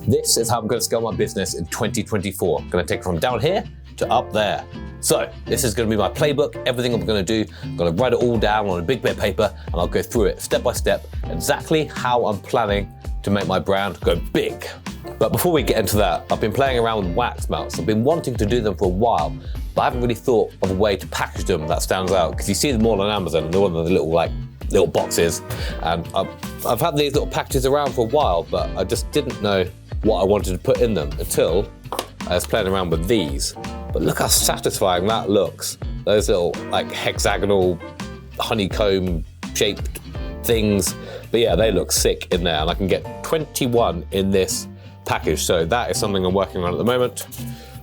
This is how I'm going to scale my business in 2024. I'm going to take it from down here to up there. So this is going to be my playbook, everything I'm going to do. I'm going to write it all down on a big bit of paper and I'll go through it step by step, exactly how I'm planning to make my brand go big. But before we get into that, I've been playing around with wax melts. I've been wanting to do them for a while, but I haven't really thought of a way to package them that stands out, because you see them all on Amazon and they're one of the little boxes. And I've had these little packages around for a while, but I just didn't know what I wanted to put in them until I was playing around with these. But look how satisfying that looks. Those little like hexagonal honeycomb shaped things. But yeah, they look sick in there, and I can get 21 in this package. So that is something I'm working on at the moment.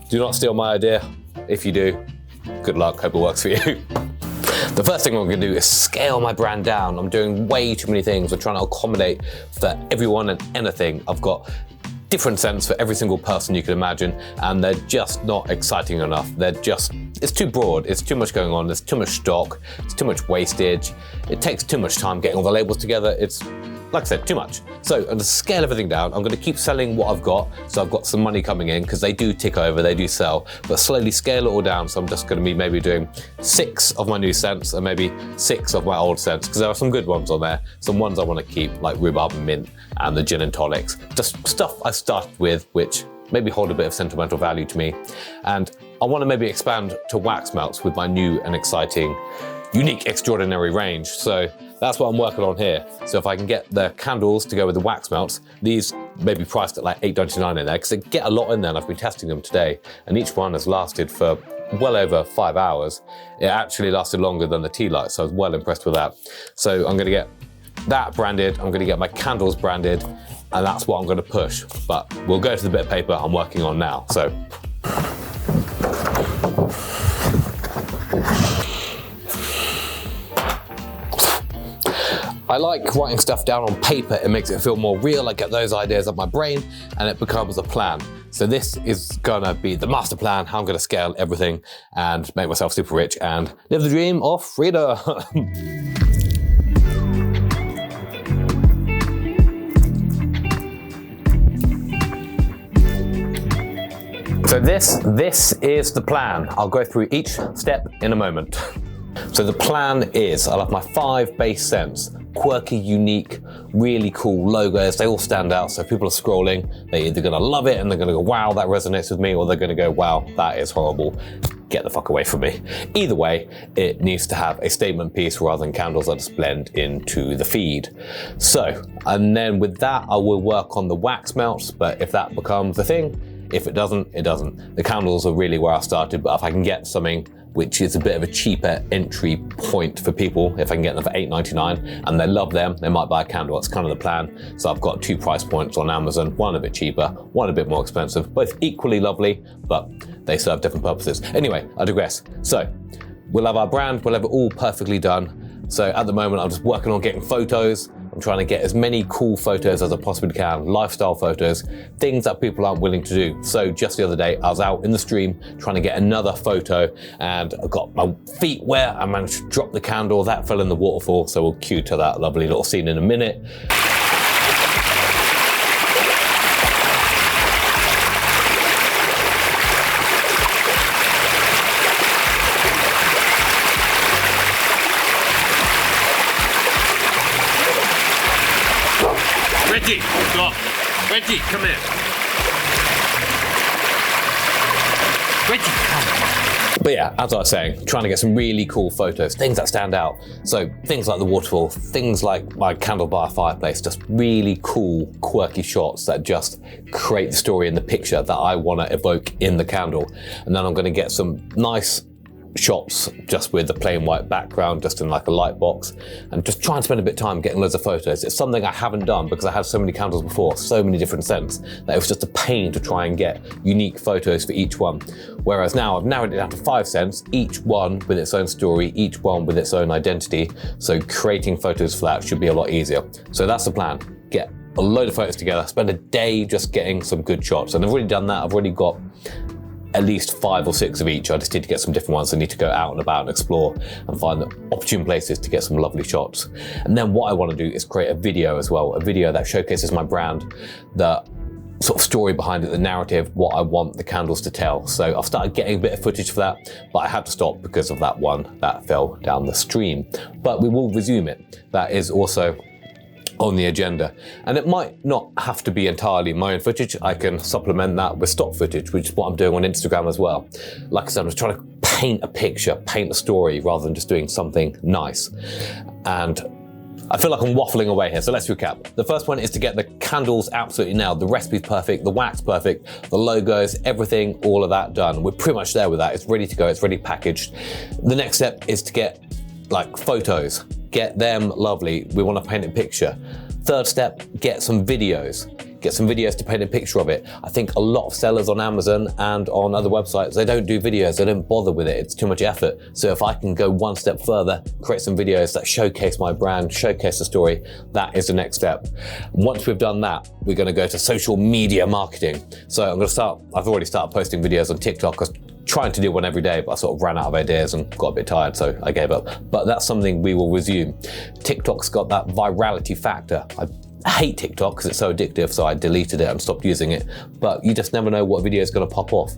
Do not steal my idea. If you do, good luck, hope it works for you. The first thing I'm going to do is scale my brand down. I'm doing way too many things. I'm trying to accommodate for everyone and anything. I've got different scents for every single person you can imagine, and they're just not exciting enough. It's too broad, it's too much going on, there's too much stock, it's too much wastage, it takes too much time getting all the labels together. It's, like I said, too much. So I'm gonna scale everything down. I'm gonna keep selling what I've got, so I've got some money coming in, because they do tick over, they do sell, but slowly scale it all down. So I'm just gonna be maybe doing 6 of my new scents and maybe 6 of my old scents, because there are some good ones on there. Some ones I wanna keep, like rhubarb and mint and the gin and tonics. Just stuff I started with, which maybe hold a bit of sentimental value to me. And I wanna maybe expand to wax melts with my new and exciting, unique, extraordinary range. So that's what I'm working on here. So if I can get the candles to go with the wax melts, these may be priced at like $8.99 in there, because they get a lot in there, and I've been testing them today, and each one has lasted for well over 5 hours. It actually lasted longer than the tea light, so I was well impressed with that. So I'm gonna get that branded, I'm gonna get my candles branded, and that's what I'm gonna push. But we'll go to the bit of paper I'm working on now. So I like writing stuff down on paper. It makes it feel more real. I get those ideas up my brain and it becomes a plan. So this is gonna be the master plan, how I'm gonna scale everything and make myself super rich and live the dream of freedom. So this is the plan. I'll go through each step in a moment. So the plan is, I'll have my 5 base scents, quirky, unique, really cool logos. They all stand out, so if people are scrolling, they're either gonna love it and they're gonna go, wow, that resonates with me, or they're gonna go, wow, that is horrible. Get the fuck away from me. Either way, it needs to have a statement piece rather than candles that just blend into the feed. So, and then with that, I will work on the wax melts, but if that becomes a thing, if it doesn't, it doesn't. The candles are really where I started, but if I can get something which is a bit of a cheaper entry point for people, if I can get them for $8.99 and they love them, they might buy a candle. That's kind of the plan. So I've got 2 price points on Amazon, one a bit cheaper, one a bit more expensive, both equally lovely, but they serve different purposes. Anyway, I digress. So we'll have our brand, we'll have it all perfectly done. So at the moment, I'm just working on getting photos. I'm trying to get as many cool photos as I possibly can, lifestyle photos, things that people aren't willing to do. So just the other day, I was out in the stream trying to get another photo and I got my feet wet. I managed to drop the candle, that fell in the waterfall. So we'll cue to that lovely little scene in a minute. Reggie, stop. Reggie, come here. Reggie, come. But yeah, as I was saying, trying to get some really cool photos, things that stand out. So things like the waterfall, things like my candle bar fireplace, just really cool, quirky shots that just create the story in the picture that I want to evoke in the candle. And then I'm going to get some nice shots just with the plain white background, just in like a light box, and just try and spend a bit of time getting loads of photos. It's something I haven't done because I had so many candles before, so many different scents, that it was just a pain to try and get unique photos for each one. Whereas now I've narrowed it down to 5 scents, each one with its own story, each one with its own identity. So creating photos for that should be a lot easier. So that's the plan. Get a load of photos together, spend a day just getting some good shots. And I've already done that. I've already got at least 5 or 6 of each. I just need to get some different ones. I need to go out and about and explore and find the opportune places to get some lovely shots. And then what I want to do is create a video as well, a video that showcases my brand, that sort of story behind it, the narrative, what I want the candles to tell. So I've started getting a bit of footage for that, but I had to stop because of that one that fell down the stream. But we will resume it. That is also on the agenda. And it might not have to be entirely my own footage. I can supplement that with stock footage, which is what I'm doing on Instagram as well. Like I said, I'm just trying to paint a picture, paint a story, rather than just doing something nice. And I feel like I'm waffling away here, so let's recap. The first one is to get the candles absolutely nailed. The recipe's perfect, the wax perfect, the logos, everything, all of that done. We're pretty much there with that. It's ready to go, it's ready packaged. The next step is to get like photos, get them lovely. We want to paint a picture. Third step, get some videos. Get some videos to paint a picture of it. I think a lot of sellers on Amazon and on other websites, they don't do videos, they don't bother with it. It's too much effort. So if I can go one step further, create some videos that showcase my brand, showcase the story, that is the next step. Once we've done that, we're gonna go to social media marketing. So I've already started posting videos on TikTok. I was trying to do one every day, but I sort of ran out of ideas and got a bit tired, so I gave up. But that's something we will resume. TikTok's got that virality factor. I hate TikTok because it's so addictive, so I deleted it and stopped using it. But you just never know what video is going to pop off.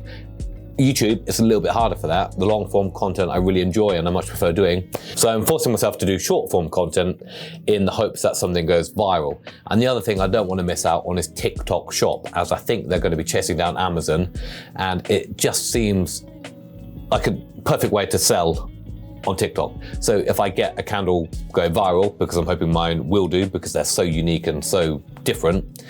YouTube, it's a little bit harder for that. The long form content I really enjoy and I much prefer doing. So I'm forcing myself to do short form content in the hopes that something goes viral. And the other thing I don't want to miss out on is TikTok Shop, as I think they're going to be chasing down Amazon. And it just seems like a perfect way to sell on TikTok. So if I get a candle go viral, because I'm hoping mine will do, because they're so unique and so different,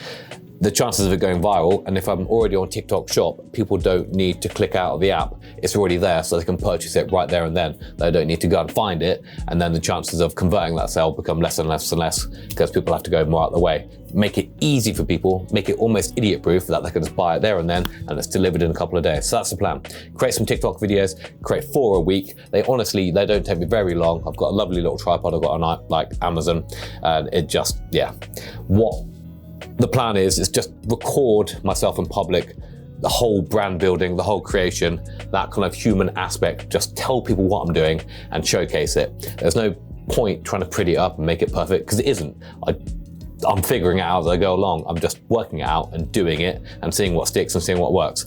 the chances of it going viral, and if I'm already on TikTok Shop, people don't need to click out of the app. It's already there, so they can purchase it right there and then. They don't need to go and find it, and then the chances of converting that sale become less and less and less because people have to go more out of the way. Make it easy for people, make it almost idiot-proof that they can just buy it there and then, and it's delivered in a couple of days. So that's the plan. Create some TikTok videos, create 4 a week. They don't take me very long. I've got a lovely little tripod I've got on like Amazon, and it just, yeah. What the plan is just record myself in public, the whole brand building, the whole creation, that kind of human aspect, just tell people what I'm doing and showcase it. There's no point trying to pretty it up and make it perfect, because it isn't. I'm figuring it out as I go along. I'm just working it out and doing it and seeing what sticks and seeing what works.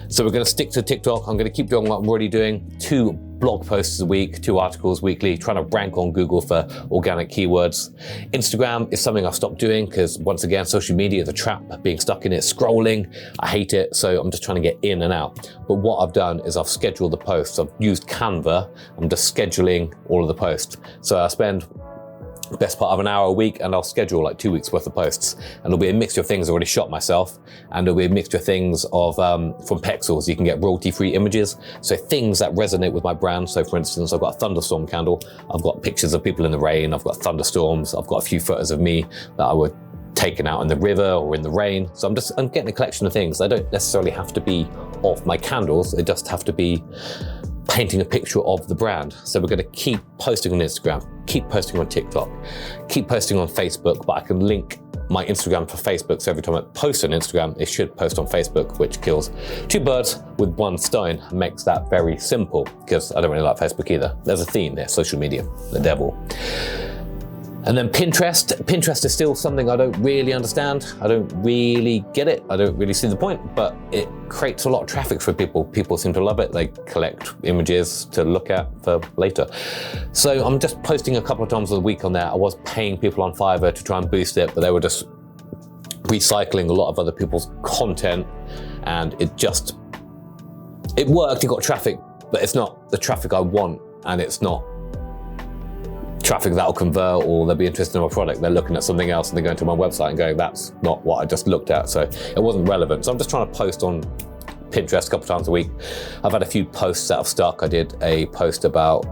So we're going to stick to TikTok. I'm going to keep doing what I'm already doing. 2 blog posts a week, 2 articles weekly, trying to rank on Google for organic keywords. Instagram is something I've stopped doing because, once again, social media is a trap, being stuck in it, scrolling. I hate it, so I'm just trying to get in and out. But what I've done is I've scheduled the posts. I've used Canva. I'm just scheduling all of the posts. So I spend best part of an hour a week, and I'll schedule like 2 weeks worth of posts, and it'll be a mixture of things I already shot myself, and it'll be a mixture of things of from Pexels. You can get royalty-free images, so things that resonate with my brand. So for instance, I've got a thunderstorm candle, I've got pictures of people in the rain, I've got thunderstorms, I've got a few photos of me that I would taken out in the river or in the rain. So I'm getting a collection of things. They don't necessarily have to be of my candles, they just have to be painting a picture of the brand. So we're going to keep posting on Instagram, keep posting on TikTok, keep posting on Facebook, but I can link my Instagram for Facebook. So every time I post on Instagram, it should post on Facebook, which kills 2 birds with 1 stone, makes that very simple, because I don't really like Facebook either. There's a theme there, social media, the devil. And then Pinterest. Pinterest is still something I don't really understand. I don't really get it. I don't really see the point, but it creates a lot of traffic for people. People seem to love it. They collect images to look at for later. So I'm just posting a couple of times a week on there. I was paying people on Fiverr to try and boost it, but they were just recycling a lot of other people's content, and it worked, it got traffic, but it's not the traffic I want, and it's not traffic that'll convert or they'll be interested in my product. They're looking at something else and they're going to my website and going, that's not what I just looked at. So it wasn't relevant. So I'm just trying to post on Pinterest a couple times a week. I've had a few posts that have stuck. I did a post about,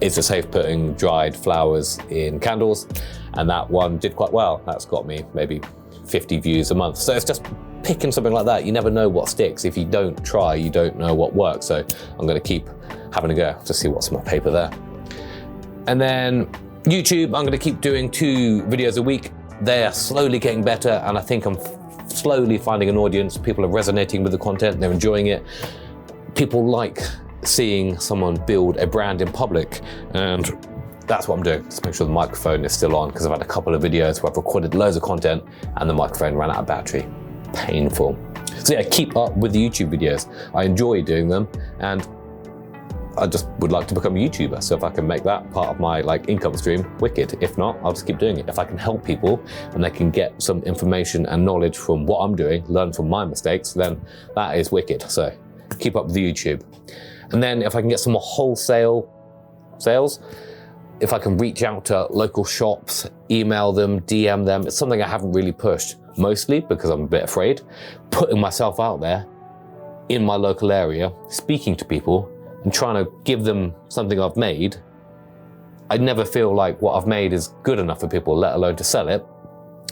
is it safe putting dried flowers in candles? And that one did quite well. That's got me maybe 50 views a month. So it's just picking something like that. You never know what sticks. If you don't try, you don't know what works. So I'm going to keep having a go to see what's in my paper there. And then YouTube, I'm going to keep doing 2 videos a week. They're slowly getting better, and I think I'm slowly finding an audience. People are resonating with the content, they're enjoying it. People like seeing someone build a brand in public, and that's what I'm doing. Just make sure the microphone is still on, because I've had a couple of videos where I've recorded loads of content and the microphone ran out of battery. painful. So yeah, keep up with the YouTube videos. I enjoy doing them, and I just would like to become a YouTuber. So if I can make that part of my income stream, wicked. If not, I'll just keep doing it. If I can help people and they can get some information and knowledge from what I'm doing, learn from my mistakes, then that is wicked. So keep up with the YouTube. And then if I can get some more wholesale sales, if I can reach out to local shops, email them, DM them, it's something I haven't really pushed, mostly because I'm a bit afraid. Putting myself out there in my local area, speaking to people and trying to give them something I've made, I never feel like what I've made is good enough for people, let alone to sell it.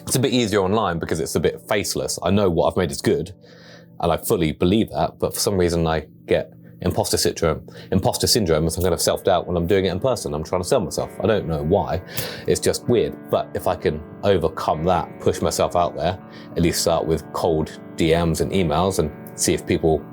It's a bit easier online because it's a bit faceless. I know what I've made is good, and I fully believe that, but for some reason I get imposter syndrome, and some kind of self-doubt when I'm doing it in person. I'm trying to sell myself. I don't know why. It's just weird. But if I can overcome that, push myself out there, at least start with cold DMs and emails and see if people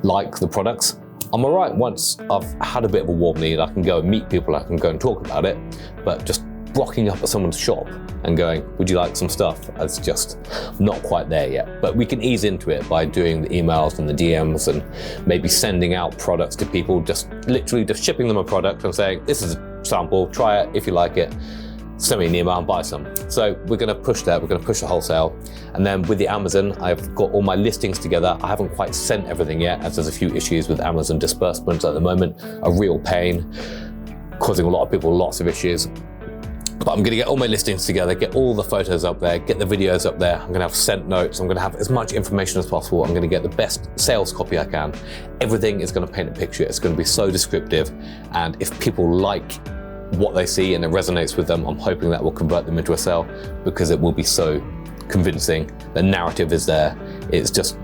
like the products, I'm all right. Once I've had a bit of a warm lead, I can go and meet people, I can go and talk about it. But just rocking up at someone's shop and going, would you like some stuff? It's just not quite there yet. But we can ease into it by doing the emails and the DMs and maybe sending out products to people, just literally just shipping them a product and saying, this is a sample, try it. If you like it, send me an email and buy some. So we're gonna push that, we're gonna push the wholesale. And then with the Amazon, I've got all my listings together. I haven't quite sent everything yet, as there's a few issues with Amazon disbursements at the moment, a real pain, causing a lot of people lots of issues. But I'm gonna get all my listings together, get all the photos up there, get the videos up there. I'm gonna have sent notes. I'm gonna have as much information as possible. I'm gonna get the best sales copy I can. Everything is gonna paint a picture. It's gonna be so descriptive. And if people like what they see and it resonates with them, I'm hoping that will convert them into a sale, because it will be so convincing. The narrative is there. It's just,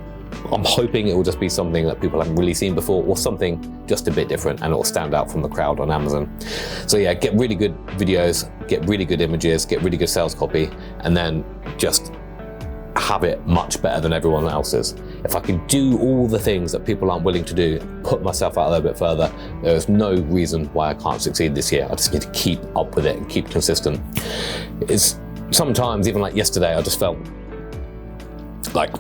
I'm hoping it will just be something that people haven't really seen before, or something just a bit different, and it will stand out from the crowd on Amazon. So yeah, get really good videos, get really good images, get really good sales copy, and then just have it much better than everyone else's. If I can do all the things that people aren't willing to do, put myself out there a bit further, there is no reason why I can't succeed this year. I just need to keep up with it and keep consistent. It's sometimes, even like yesterday, I just felt like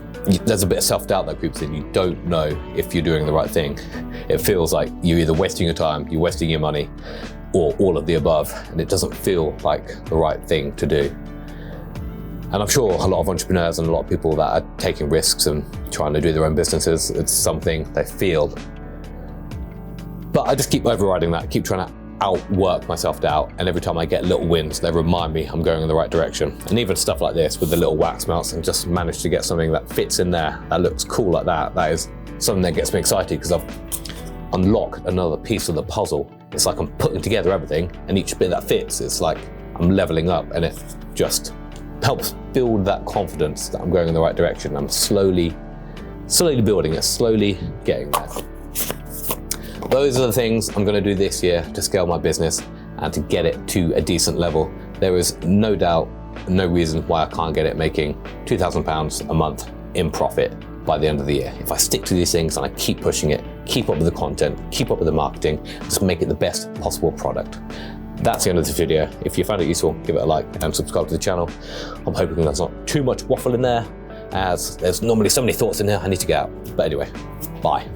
there's a bit of self-doubt that creeps in. You don't know if you're doing the right thing. It feels like you're either wasting your time, you're wasting your money, or all of the above, and it doesn't feel like the right thing to do. And I'm sure a lot of entrepreneurs and a lot of people that are taking risks and trying to do their own businesses, it's something they feel. But I just keep overriding that, keep trying to outwork my self-doubt, and every time I get little wins, they remind me I'm going in the right direction. And even stuff like this with the little wax melts, and just managed to get something that fits in there, that looks cool like that, that is something that gets me excited, because I've unlocked another piece of the puzzle. It's like I'm putting together everything, and each bit that fits, it's like I'm leveling up, and it just helps build that confidence that I'm going in the right direction. I'm slowly building it, slowly getting there. Those are the things I'm going to do this year to scale my business and to get it to a decent level. There is no doubt, no reason why I can't get it making £2,000 a month in profit by the end of the year. If I stick to these things and I keep pushing it, keep up with the content, keep up with the marketing, just make it the best possible product. That's the end of this video. If you found it useful, give it a like and subscribe to the channel. I'm hoping there's not too much waffle in there, as there's normally so many thoughts in there I need to get out. But anyway, bye.